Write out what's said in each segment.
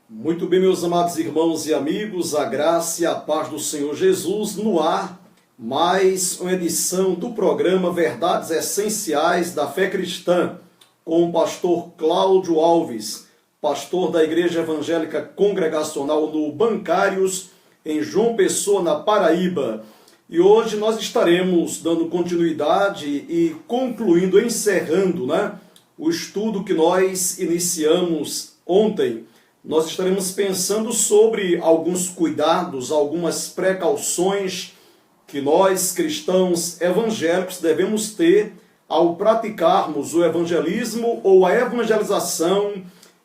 Muito bem, meus amados irmãos e amigos, a graça e a paz do Senhor Jesus no ar, mais uma edição do programa Verdades Essenciais da Fé Cristã, com o pastor Cláudio Alves, pastor da Igreja Evangélica Congregacional no Bancários, em João Pessoa, na Paraíba. E hoje nós estaremos dando continuidade e concluindo, encerrando, o estudo que nós iniciamos ontem. Nós estaremos pensando sobre alguns cuidados, algumas precauções que nós, cristãos evangélicos, devemos ter ao praticarmos o evangelismo ou a evangelização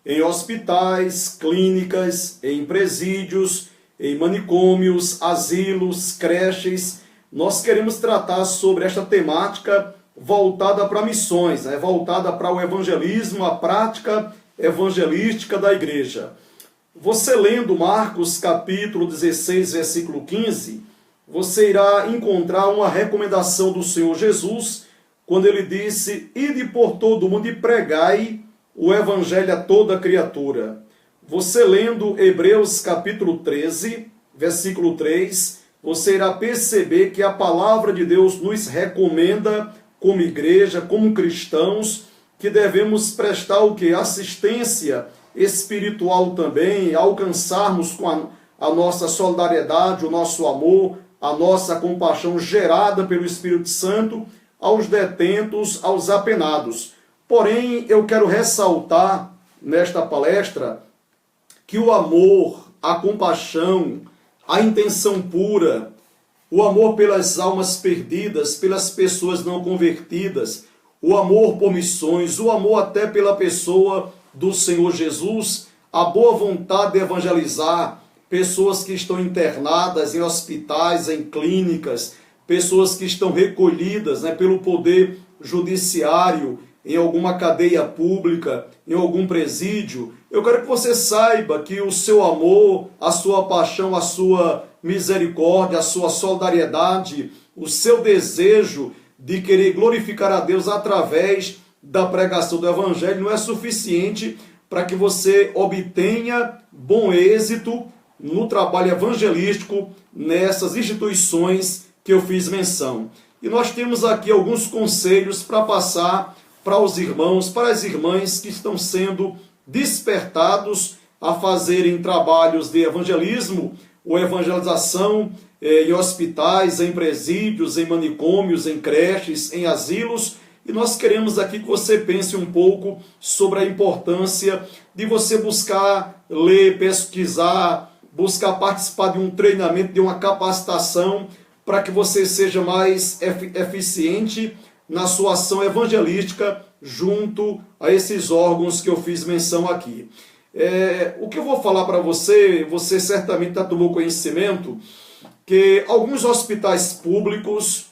em hospitais, clínicas, em presídios, em manicômios, asilos, creches. Nós queremos tratar sobre esta temática voltada para missões, voltada para o evangelismo, a prática evangelística da igreja. Você lendo Marcos capítulo 16, versículo 15, você irá encontrar uma recomendação do Senhor Jesus, quando ele disse: "Ide por todo o mundo e pregai o evangelho a toda criatura." Você lendo Hebreus capítulo 13, versículo 3, você irá perceber que a palavra de Deus nos recomenda, como igreja, como cristãos, que devemos prestar o quê? Assistência espiritual também, alcançarmos com a nossa solidariedade, o nosso amor, a nossa compaixão gerada pelo Espírito Santo aos detentos, aos apenados. Porém, eu quero ressaltar nesta palestra que o amor, a compaixão, a intenção pura, o amor pelas almas perdidas, pelas pessoas não convertidas, o amor por missões, o amor até pela pessoa do Senhor Jesus, a boa vontade de evangelizar pessoas que estão internadas em hospitais, em clínicas, pessoas que estão recolhidas pelo poder judiciário, em alguma cadeia pública, em algum presídio. Eu quero que você saiba que o seu amor, a sua paixão, a sua misericórdia, a sua solidariedade, o seu desejo de querer glorificar a Deus através da pregação do Evangelho não é suficiente para que você obtenha bom êxito no trabalho evangelístico nessas instituições que eu fiz menção. E nós temos aqui alguns conselhos para passar para os irmãos, para as irmãs que estão sendo despertados a fazerem trabalhos de evangelismo ou evangelização em hospitais, em presídios, em manicômios, em creches, em asilos. E nós queremos aqui que você pense um pouco sobre a importância de você buscar ler, pesquisar, buscar participar de um treinamento, de uma capacitação, para que você seja mais eficiente na sua ação evangelística junto a esses órgãos que eu fiz menção aqui. O que eu vou falar para você, você certamente já tomou conhecimento, que alguns hospitais públicos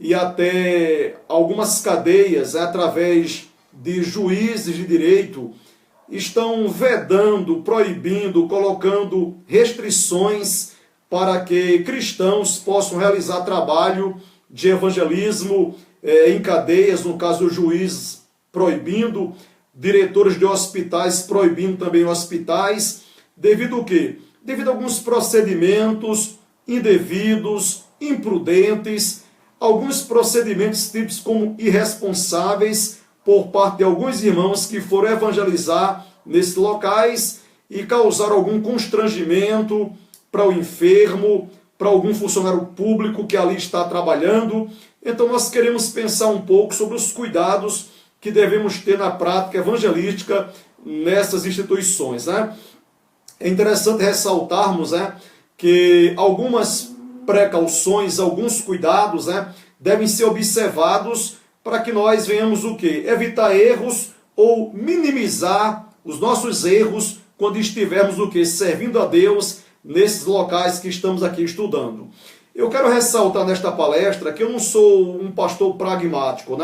e até algumas cadeias, através de juízes de direito, estão vedando, proibindo, colocando restrições para que cristãos possam realizar trabalho de evangelismo em cadeias, no caso o juiz proibindo, diretores de hospitais proibindo também hospitais, devido ao quê? Devido a alguns procedimentos indevidos, imprudentes, alguns procedimentos típicos como irresponsáveis por parte de alguns irmãos que foram evangelizar nesses locais e causaram algum constrangimento para o enfermo, para algum funcionário público que ali está trabalhando. Então nós queremos pensar um pouco sobre os cuidados que devemos ter na prática evangelística nessas instituições. É interessante ressaltarmos que algumas precauções, alguns cuidados devem ser observados para que nós venhamos o quê? Evitar erros ou minimizar os nossos erros quando estivermos o quê? Servindo a Deus nesses locais que estamos aqui estudando. Eu quero ressaltar nesta palestra que eu não sou um pastor pragmático,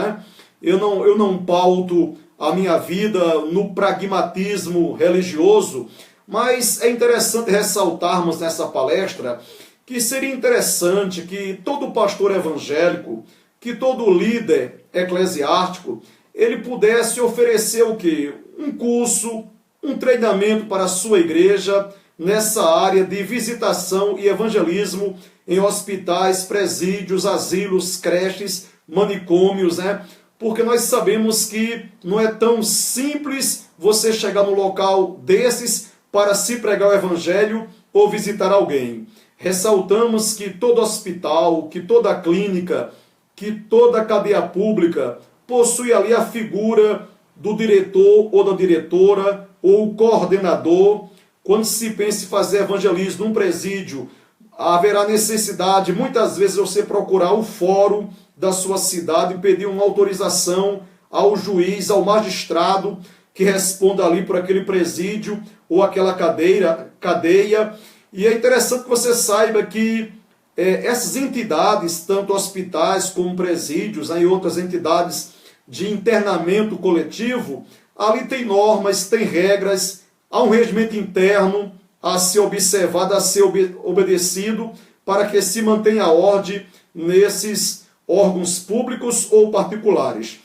Eu não pauto a minha vida no pragmatismo religioso, mas é interessante ressaltarmos nessa palestra que seria interessante que todo pastor evangélico, que todo líder eclesiástico, ele pudesse oferecer o quê? Um curso, um treinamento para a sua igreja nessa área de visitação e evangelismo em hospitais, presídios, asilos, creches, manicômios, né? Porque nós sabemos que não é tão simples você chegar no local desses para se pregar o evangelho ou visitar alguém. Ressaltamos que todo hospital, que toda clínica, que toda cadeia pública possui ali a figura do diretor ou da diretora ou coordenador. Quando se pensa em fazer evangelismo num presídio, haverá necessidade, muitas vezes, você procurar o fórum da sua cidade e pedir uma autorização ao juiz, ao magistrado que responda ali por aquele presídio ou aquela cadeia. E é interessante que você saiba que essas entidades, tanto hospitais como presídios, e outras entidades de internamento coletivo, ali tem normas, tem regras, há um regimento interno a ser observado, a ser obedecido, para que se mantenha a ordem nesses órgãos públicos ou particulares.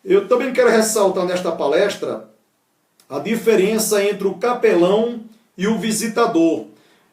Eu também quero ressaltar nesta palestra a diferença entre o capelão e o visitador.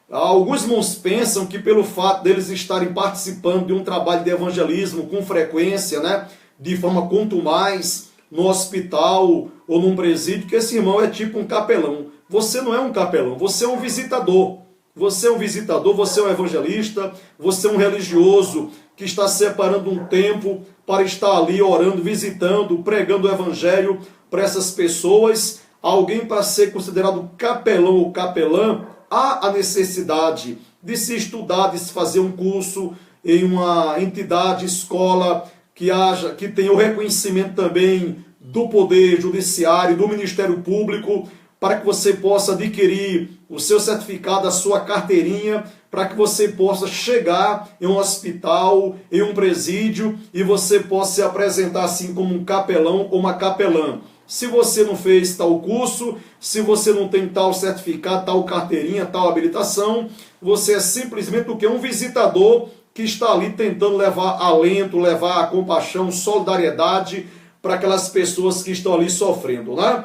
Alguns irmãos pensam que pelo fato deles estarem participando de um trabalho de evangelismo com frequência, né, de forma contumaz, no hospital ou num presídio, que esse irmão é tipo um capelão. Você não é um capelão, você é um visitador. Você é um visitador, você é um evangelista, você é um religioso que está separando um tempo para estar ali orando, visitando, pregando o evangelho para essas pessoas. Alguém para ser considerado capelão ou capelã, há a necessidade de se estudar, de se fazer um curso em uma entidade, escola, que tenha o reconhecimento também do Poder Judiciário, do Ministério Público, para que você possa adquirir o seu certificado, a sua carteirinha, para que você possa chegar em um hospital, em um presídio, e você possa se apresentar assim como um capelão ou uma capelã. Se você não fez tal curso, se você não tem tal certificado, tal carteirinha, tal habilitação, você é simplesmente o que? Um visitador que está ali tentando levar alento, levar compaixão, solidariedade para aquelas pessoas que estão ali sofrendo, né?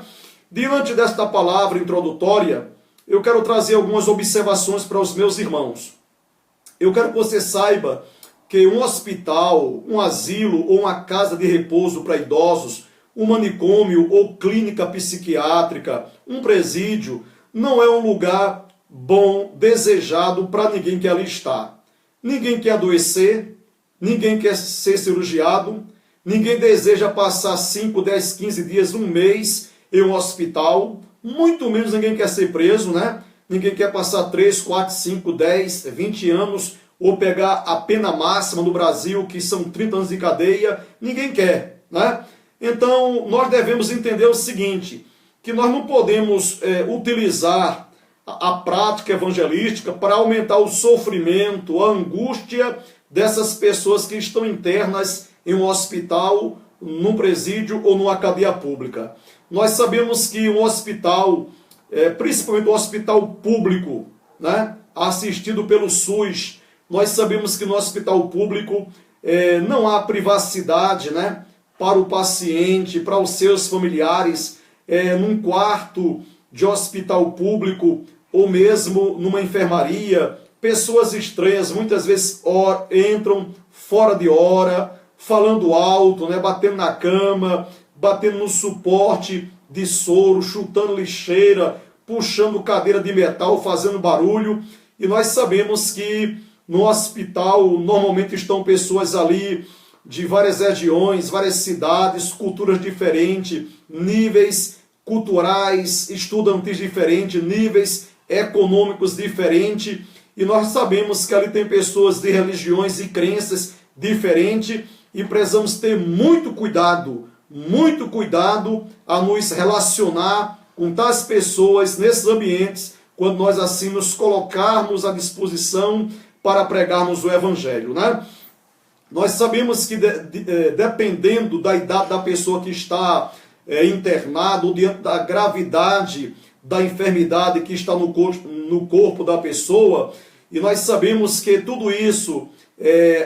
Diante desta palavra introdutória, eu quero trazer algumas observações para os meus irmãos. Eu quero que você saiba que um hospital, um asilo ou uma casa de repouso para idosos, um manicômio ou clínica psiquiátrica, um presídio, não é um lugar bom, desejado para ninguém que ali está. Ninguém quer adoecer, ninguém quer ser cirurgiado, ninguém deseja passar 5, 10, 15 dias, um mês em um hospital, muito menos ninguém quer ser preso, né? Ninguém quer passar 3, 4, 5, 10, 20 anos ou pegar a pena máxima no Brasil, que são 30 anos de cadeia, ninguém quer, né? Então, nós devemos entender o seguinte, que nós não podemos utilizar a prática evangelística para aumentar o sofrimento, a angústia dessas pessoas que estão internas em um hospital, num presídio ou numa cadeia pública. Nós sabemos que um hospital, principalmente um hospital público, né, assistido pelo SUS, nós sabemos que no hospital público não há privacidade, né, para o paciente, para os seus familiares, num quarto de hospital público ou mesmo numa enfermaria. Pessoas estranhas muitas vezes entram fora de hora, falando alto, né, batendo na cama, batendo no suporte de soro, chutando lixeira, puxando cadeira de metal, fazendo barulho. E nós sabemos que no hospital normalmente estão pessoas ali de várias regiões, várias cidades, culturas diferentes, níveis culturais, estudantis diferentes, níveis econômicos diferentes. E nós sabemos que ali tem pessoas de religiões e crenças diferentes e precisamos ter muito cuidado a nos relacionar com tais pessoas nesses ambientes, quando nós assim nos colocarmos à disposição para pregarmos o Evangelho, né? Nós sabemos que dependendo da idade da pessoa que está internada, ou diante da gravidade da enfermidade que está no corpo da pessoa, e nós sabemos que tudo isso,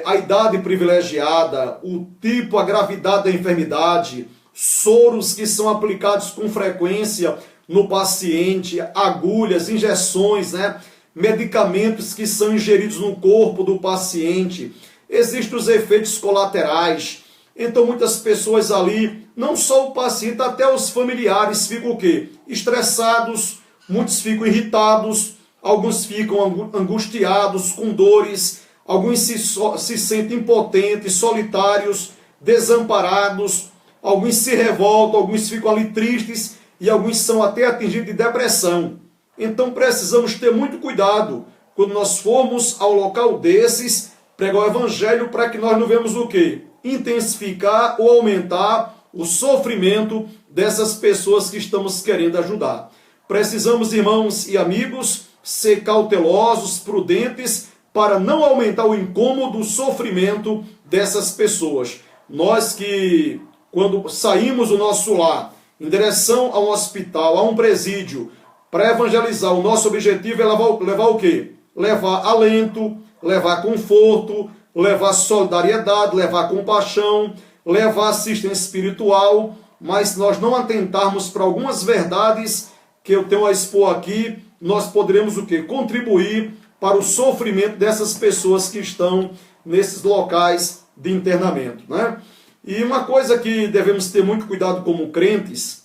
a idade privilegiada, o tipo, a gravidade da enfermidade, soros que são aplicados com frequência no paciente, agulhas, injeções, né? Medicamentos que são ingeridos no corpo do paciente. Existem os efeitos colaterais. Então muitas pessoas ali, não só o paciente, até os familiares ficam o quê? Estressados, muitos ficam irritados, alguns ficam angustiados, com dores, alguns se sentem impotentes, solitários, desamparados, alguns se revoltam, alguns ficam ali tristes e alguns são até atingidos de depressão. Então precisamos ter muito cuidado quando nós formos ao local desses, pregar o evangelho para que nós não venhamos o quê? Intensificar ou aumentar o sofrimento dessas pessoas que estamos querendo ajudar. Precisamos, irmãos e amigos, ser cautelosos, prudentes, para não aumentar o incômodo, o sofrimento dessas pessoas. Nós que, quando saímos do nosso lar, em direção a um hospital, a um presídio, para evangelizar, o nosso objetivo é levar o quê? Levar alento, levar conforto, levar solidariedade, levar compaixão, levar assistência espiritual, mas se nós não atentarmos para algumas verdades que eu tenho a expor aqui, nós poderemos o quê? Contribuir para o sofrimento dessas pessoas que estão nesses locais de internamento, né? E uma coisa que devemos ter muito cuidado como crentes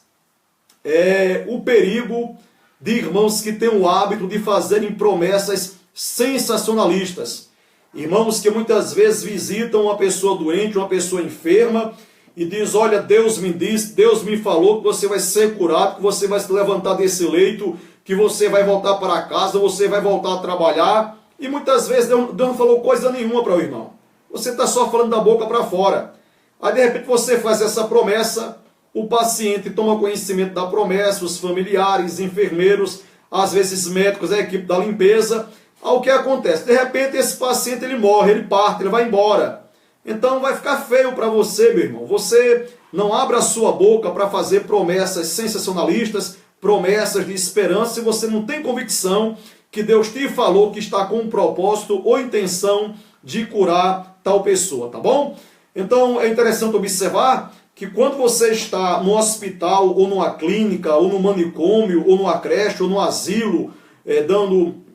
é o perigo de irmãos que têm o hábito de fazerem promessas sensacionalistas. Irmãos que muitas vezes visitam uma pessoa doente, uma pessoa enferma, e diz: olha, Deus me disse, Deus me falou que você vai ser curado, que você vai se levantar desse leito, que você vai voltar para casa, você vai voltar a trabalhar. E muitas vezes Deus não falou coisa nenhuma para o irmão. Você está só falando da boca para fora. Aí de repente você faz essa promessa, o paciente toma conhecimento da promessa, os familiares, enfermeiros, às vezes médicos, a equipe da limpeza. Aí o que acontece? De repente esse paciente ele morre, ele parte, ele vai embora. Então vai ficar feio para você, meu irmão. Você não abra a sua boca para fazer promessas sensacionalistas, promessas de esperança, se você não tem convicção que Deus te falou que está com um propósito ou intenção de curar tal pessoa, tá bom? Então é interessante observar que quando você está no hospital, ou numa clínica, ou no manicômio, ou numa creche, ou no asilo,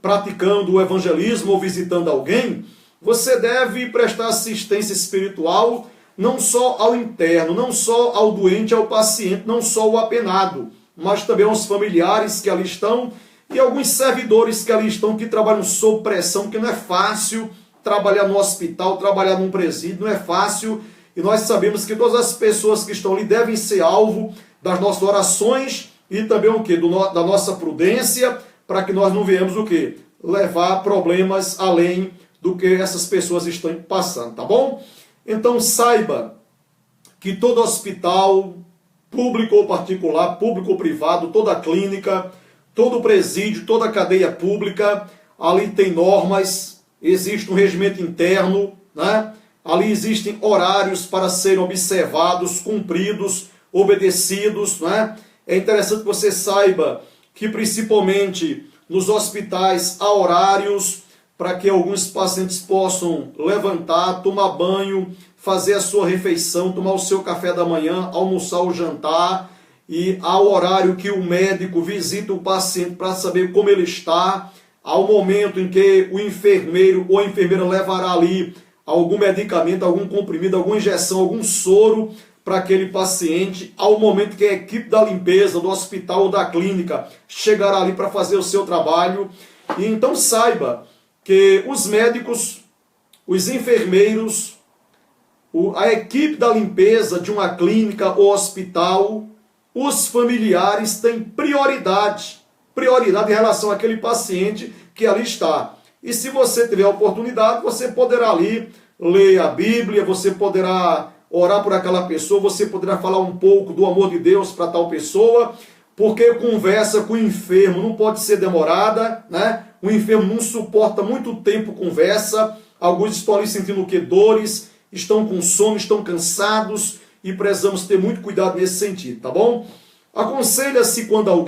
praticando o evangelismo ou visitando alguém, você deve prestar assistência espiritual não só ao interno, não só ao doente, ao paciente, não só ao apenado, mas também aos familiares que ali estão e alguns servidores que ali estão, que trabalham sob pressão, que não é fácil trabalhar no hospital, trabalhar num presídio, não é fácil. E nós sabemos que todas as pessoas que estão ali devem ser alvo das nossas orações e também o quê? Da nossa prudência, para que nós não venhamos o quê? Levar problemas além do que essas pessoas estão passando, tá bom? Então saiba que todo hospital, público ou particular, público ou privado, toda clínica, todo presídio, toda cadeia pública, ali tem normas, existe um regimento interno, né? Ali existem horários para serem observados, cumpridos, obedecidos, né? É interessante que você saiba que principalmente nos hospitais há horários para que alguns pacientes possam levantar, tomar banho, fazer a sua refeição, tomar o seu café da manhã, almoçar ou jantar, e há o horário que o médico visita o paciente para saber como ele está, há o momento em que o enfermeiro ou a enfermeira levará ali algum medicamento, algum comprimido, alguma injeção, algum soro para aquele paciente, ao momento que a equipe da limpeza do hospital ou da clínica chegará ali para fazer o seu trabalho. E então saiba que os médicos, os enfermeiros, a equipe da limpeza de uma clínica ou hospital, os familiares têm prioridade em relação àquele paciente que ali está. E se você tiver a oportunidade, você poderá ali ler a Bíblia, você poderá orar por aquela pessoa, você poderá falar um pouco do amor de Deus para tal pessoa, porque conversa com o enfermo não pode ser demorada, né? O enfermo não suporta muito tempo conversa, alguns estão ali sentindo o que? Dores, estão com sono, estão cansados, e precisamos ter muito cuidado nesse sentido, tá bom? Aconselha-se quando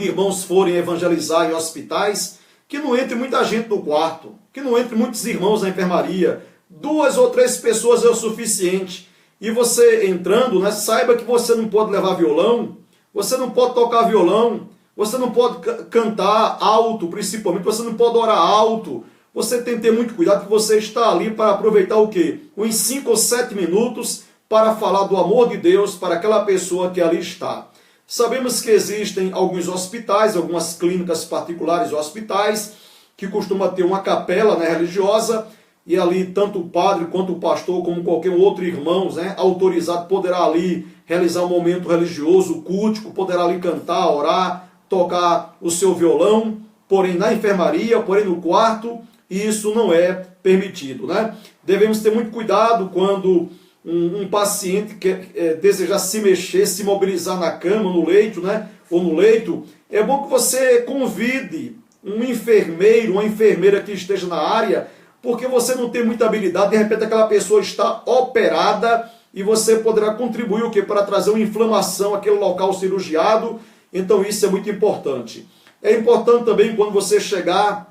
irmãos forem evangelizar em hospitais, que não entre muita gente no quarto, que não entre muitos irmãos na enfermaria, 2 ou 3 pessoas é o suficiente. E você entrando, né, saiba que você não pode levar violão, você não pode tocar violão, você não pode cantar alto, principalmente, você não pode orar alto. Você tem que ter muito cuidado que você está ali para aproveitar o quê? Uns 5 ou 7 minutos para falar do amor de Deus para aquela pessoa que ali está. Sabemos que existem alguns hospitais, algumas clínicas particulares ou hospitais, que costuma ter uma capela, né, religiosa, e ali tanto o padre quanto o pastor, como qualquer outro irmão, né, autorizado, poderá ali realizar um momento religioso, cultico, poderá ali cantar, orar, tocar o seu violão, porém na enfermaria, porém no quarto, isso não é permitido, né? Devemos ter muito cuidado quando um paciente que desejar se mexer, se mobilizar na cama, no leito, né, ou no leito. É bom que você convide um enfermeiro, uma enfermeira que esteja na área, porque você não tem muita habilidade, de repente aquela pessoa está operada e você poderá contribuir o quê? Para trazer uma inflamação àquele local cirurgiado. Então isso é muito importante. É importante também quando você chegar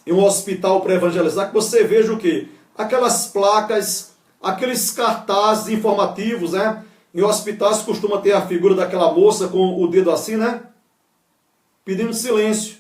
em um hospital para evangelizar, que você veja o quê? Aquelas placas, aqueles cartazes informativos, né? Em hospitais costuma ter a figura daquela moça com o dedo assim, né? Pedindo silêncio.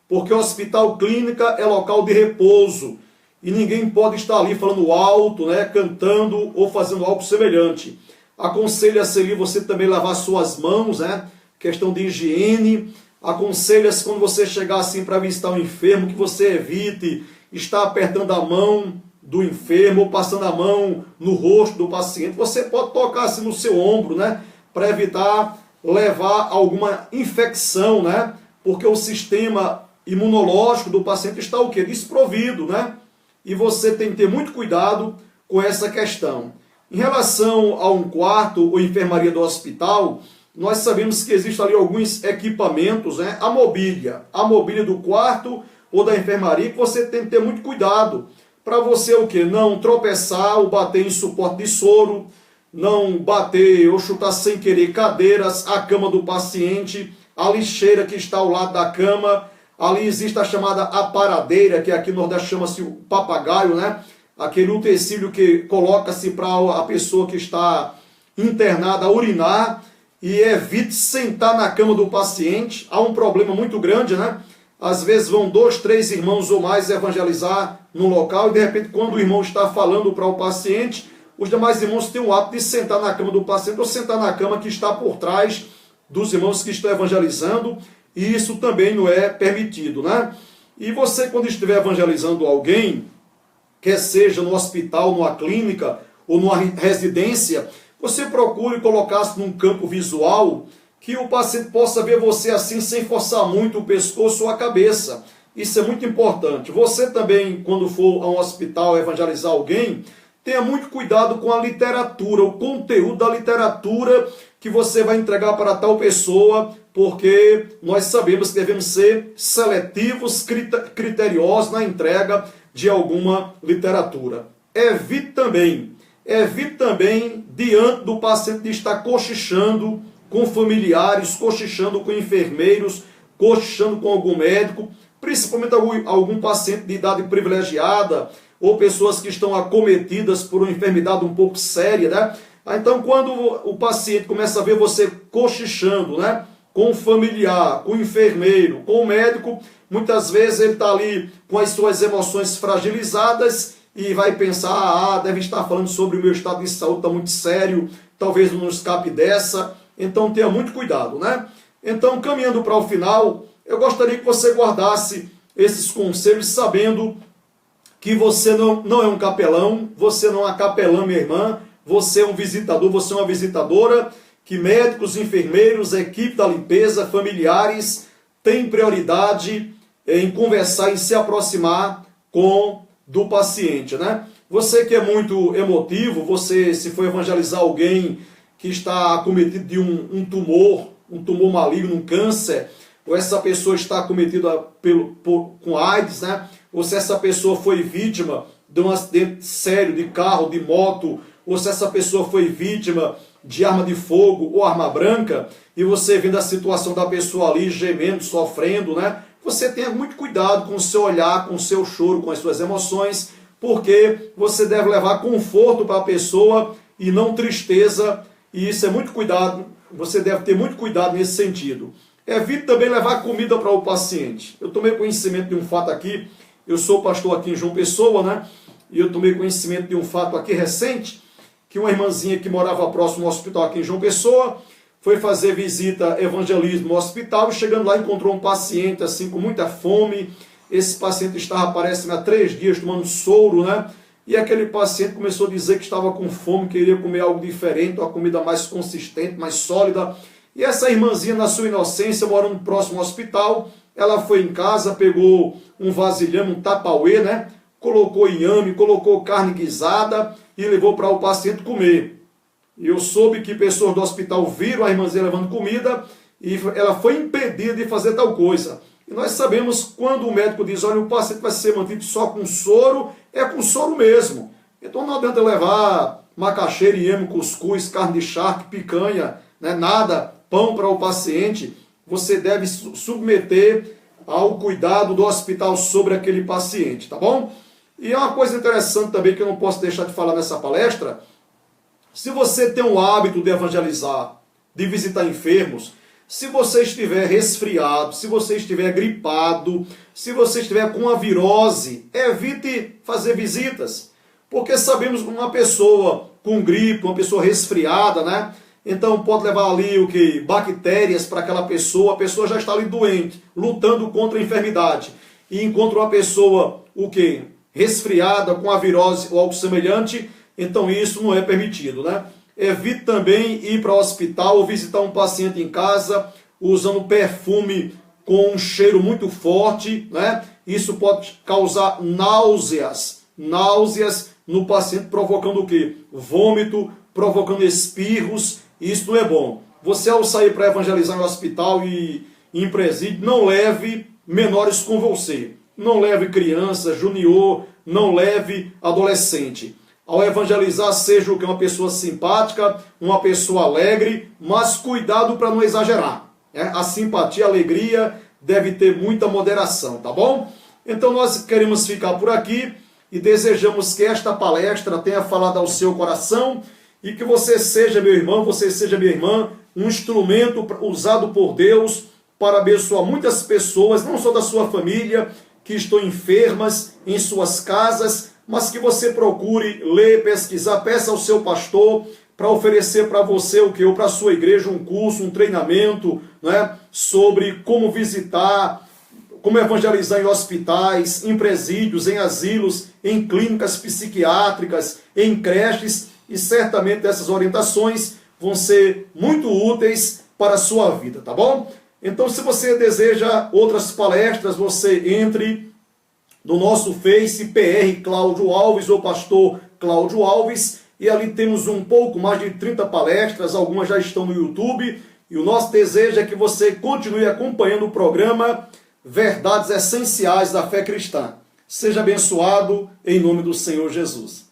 Porque o hospital clínica é local de repouso. E ninguém pode estar ali falando alto, né? Cantando ou fazendo algo semelhante. Aconselha-se ali você também lavar suas mãos, né? Questão de higiene. Aconselha-se quando você chegar assim para visitar um enfermo, que você evite estar apertando a mão do enfermo ou passando a mão no rosto do paciente. Você pode tocar assim no seu ombro, né? Para evitar levar alguma infecção, né? Porque o sistema imunológico do paciente está o quê? Desprovido, né? E você tem que ter muito cuidado com essa questão. Em relação a um quarto ou enfermaria do hospital, nós sabemos que existem ali alguns equipamentos, né? A mobília do quarto ou da enfermaria, que você tem que ter muito cuidado para você o quê? Não tropeçar ou bater em suporte de soro, não bater ou chutar sem querer cadeiras, a cama do paciente, a lixeira que está ao lado da cama. Ali existe a chamada aparadeira, que aqui no Nordeste chama-se o papagaio, né? Aquele utensílio que coloca-se para a pessoa que está internada urinar. E evite sentar na cama do paciente. Há um problema muito grande, né? Às vezes vão 2, 3 irmãos ou mais evangelizar no local e de repente quando o irmão está falando para o paciente, os demais irmãos têm o hábito de sentar na cama do paciente ou sentar na cama que está por trás dos irmãos que estão evangelizando, e isso também não é permitido, né? E você, quando estiver evangelizando alguém, quer seja no hospital, numa clínica ou numa residência, você procure colocar-se num campo visual que o paciente possa ver você assim, sem forçar muito o pescoço ou a cabeça. Isso é muito importante. Você também, quando for a um hospital evangelizar alguém, tenha muito cuidado com a literatura, o conteúdo da literatura que você vai entregar para tal pessoa, porque nós sabemos que devemos ser seletivos, criteriosos na entrega de alguma literatura. Evite também, diante do paciente, de estar cochichando com familiares, cochichando com enfermeiros, cochichando com algum médico, principalmente algum paciente de idade privilegiada, ou pessoas que estão acometidas por uma enfermidade um pouco séria, né? Então, quando o paciente começa a ver você cochichando, né, com o familiar, com o enfermeiro, com o médico, muitas vezes ele está ali com as suas emoções fragilizadas e vai pensar, deve estar falando sobre o meu estado de saúde, está muito sério, talvez não escape dessa. Então tenha muito cuidado, né? Então, caminhando para o final, eu gostaria que você guardasse esses conselhos sabendo que você não é um capelão, você não é uma capelã, minha irmã, você é um visitador, você é uma visitadora, que médicos, enfermeiros, equipe da limpeza, familiares, têm prioridade em conversar, em se aproximar do paciente, né? Você que é muito emotivo, você se for evangelizar alguém que está acometido de um tumor maligno, um câncer, ou essa pessoa está acometida com AIDS, né? Ou se essa pessoa foi vítima de um acidente sério de carro, de moto, ou se essa pessoa foi vítima de arma de fogo ou arma branca, e você vendo a situação da pessoa ali gemendo, sofrendo, né? Você tenha muito cuidado com o seu olhar, com o seu choro, com as suas emoções, porque você deve levar conforto para a pessoa e não tristeza, e isso é muito cuidado você deve ter muito cuidado nesse sentido. Evite também levar comida para o paciente. Eu tomei conhecimento de um fato aqui, eu sou pastor aqui em João Pessoa, né? E eu tomei conhecimento de um fato aqui recente, que uma irmãzinha que morava próximo ao hospital aqui em João Pessoa, foi fazer visita evangelismo no hospital, e chegando lá encontrou um paciente assim com muita fome. Esse paciente estava, parece, há 3 dias tomando soro, né? E aquele paciente começou a dizer que estava com fome, queria comer algo diferente, uma comida mais consistente, mais sólida. E essa irmãzinha, na sua inocência, morando próximo ao hospital, ela foi em casa, pegou um vasilhame, um tapauê, né? Colocou inhame, colocou carne guisada e levou para o paciente comer. E eu soube que pessoas do hospital viram a irmãzinha levando comida e ela foi impedida de fazer tal coisa. E nós sabemos, quando o médico diz, olha, o paciente vai ser mantido só com soro, é com soro mesmo. Então não adianta levar macaxeira, inhame, cuscuz, carne de charque, picanha, né, nada, pão para o paciente. Você deve submeter ao cuidado do hospital sobre aquele paciente, tá bom? E é uma coisa interessante também que eu não posso deixar de falar nessa palestra. Se você tem o hábito de evangelizar, de visitar enfermos, se você estiver resfriado, se você estiver gripado, se você estiver com uma virose, evite fazer visitas. Porque sabemos que uma pessoa com gripe, uma pessoa resfriada, né? Então pode levar ali o que? Bactérias para aquela pessoa, a pessoa já está ali doente, lutando contra a enfermidade. E encontra uma pessoa, o que? Resfriada, com a virose ou algo semelhante, então isso não é permitido, né? Evite também ir para o hospital ou visitar um paciente em casa usando perfume com um cheiro muito forte, né? Isso pode causar náuseas no paciente, provocando o quê? Vômito, provocando espirros. Isso não é bom. Você, ao sair para evangelizar no hospital e em presídio, não leve menores com você. Não leve criança, junior, não leve adolescente. Ao evangelizar, seja o que? Uma pessoa simpática, uma pessoa alegre, mas cuidado para não exagerar. A simpatia, a alegria deve ter muita moderação, tá bom? Então nós queremos ficar por aqui e desejamos que esta palestra tenha falado ao seu coração e que você seja, meu irmão, você seja, minha irmã, um instrumento usado por Deus para abençoar muitas pessoas, não só da sua família, que estão enfermas em suas casas, mas que você procure ler, pesquisar, peça ao seu pastor para oferecer para você o que? Ou para a sua igreja um curso, um treinamento, né, sobre como visitar, como evangelizar em hospitais, em presídios, em asilos, em clínicas psiquiátricas, em creches, e certamente essas orientações vão ser muito úteis para a sua vida, tá bom? Então, se você deseja outras palestras, você entre no nosso Face, PR Cláudio Alves, ou Pastor Cláudio Alves, e ali temos um pouco mais de 30 palestras, algumas já estão no YouTube, e o nosso desejo é que você continue acompanhando o programa Verdades Essenciais da Fé Cristã. Seja abençoado em nome do Senhor Jesus.